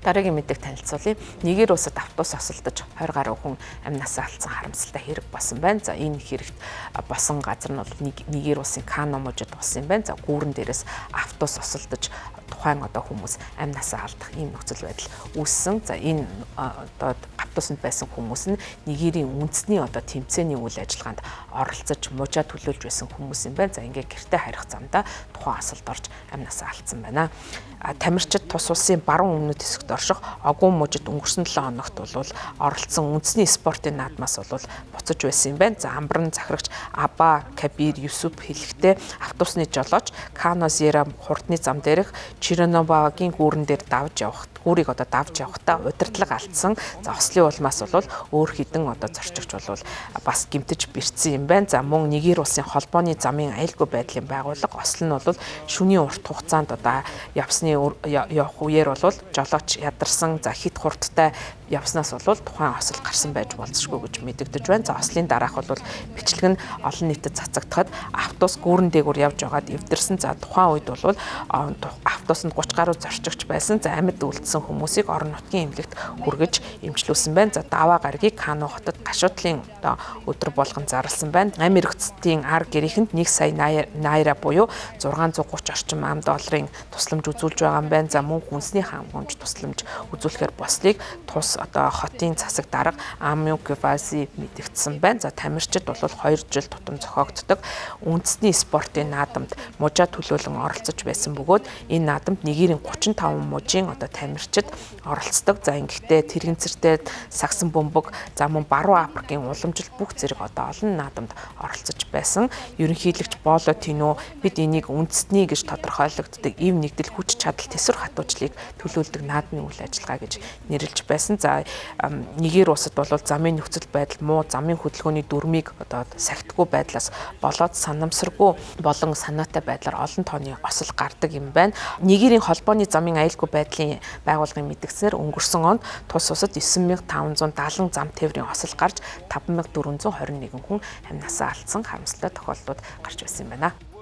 Дараагийн мэдээг танилцуулъя. Нигер улсад автобус осолдож 20 гаруй хүн амнасаа алдсан харамсалтай хэрэг болсон байна. За энэ хэрэгт босон газар нь бол Нигер улсын Кано мужид болсон юм байна. За гүүрэн дээрээс автобус осолдож тухайн хүмүүс амнасаа алдах ийм нөхцөл байдал үүссэн. За энэ автобусанд байсан хүмүүс нь Нигерийн үндэсний тэмцээний үйл ажиллагаанд оролцож мужаа төлөөлж байсан хүмүүс юм байна. За ингээ гэрте харих замдаа тухайн осолд орж амнасаа алдсан байна. Тамирчид тус улсын баруун өмнөд хэсэгт орших Огун мужид өнгөрсөн 7 хоногт бол оролцсон үндэсний спортын наадмаас бол буцаж байсан юм байна. За амбран захирагч Аба Кабир Юсуп хэлэхдээ автобусны жолооч Кано Зера хурдны зам дээрх Чиронобагийн гүүрэн дээр гүүрийг давж явахдаа удирдлага алдсан. За ослын улмаас бол өөр хідэн зорчигч бол бас гэмтэж бэрцсэн юм байна. За мөн Нигер улсын холбооны замын аюулгүй байдлын байгууллага осол нь бол шөнийн урт хугацаанд явсны явах үеэр бол жолооч ядарсан. За хит хурдтай явснаас бол тухайн осол гарсан байж болзошгүй гэж мэдэгдэж байна. За ослын дараах бол бичлэг нь олон нийтэд цацагдахад автобус гүүрэн дээгүүр явж байгаад эвдэрсэн. За тухайн үед бол автобусанд 30 гаруй зорчигч байсан. За амьд үлдсэн хүмүүсийг орон нутгийн эмнэлэгт хүргэж эмчилүүлсэн байна. За даваа гарагийг Кано хотод гашуудлын өдөр болгон зарласан байна. Америк эцсийн ар гэрээхэнд 1 сая найра буюу 630 орчим $. Тусламж үзүүлж байгаа юм байна. За мөн хүнсний хангамж тусламж үзүүлэхээр бослыг тус хотын засаг дарга Амю Кваси мэдгдсэн байна. За тамирчид бол 2 жил тутам зохиогддог үндэсний спортын наадамд мужаа төлөөлөн оролцож байсан бөгөөд энэ наадамд Нигерийн 35 мужийн тамирчид оролцдог. За ингэхдээ тэрэгцэртэй сагсан бөмбөг за мөн баруун Африкийн уламжил бүх зэрэг олон наадамд оролцож байсан. Ерөнхийлөгч Боло Тино бид энийг үндэсний гэж тодорхойлогддог ив нэгдэл хүч чадал тэсвэр хатуучлыг төлөөлдөг наадмын үйл ажиллагаа гэж нэрлэж байсан. За Нигер улсад бол замын нөхцөл байдал муу, замын хөдөлгөөний дүрмийг сахитгүй байдлаас болоод санамсаргүй болон санаатай байдлаар олон тооны осол гардаг юм байна. Нигерийн холбооны замын аюулгүй байдлын байгууллагын мэдгснээр өнгөрсөн онд тус улсад 9570 зам тээврийн осол гарч 5421 хүн амнасаа алдсан харамсалтай тохиолдлууд гарч байсан юм байна.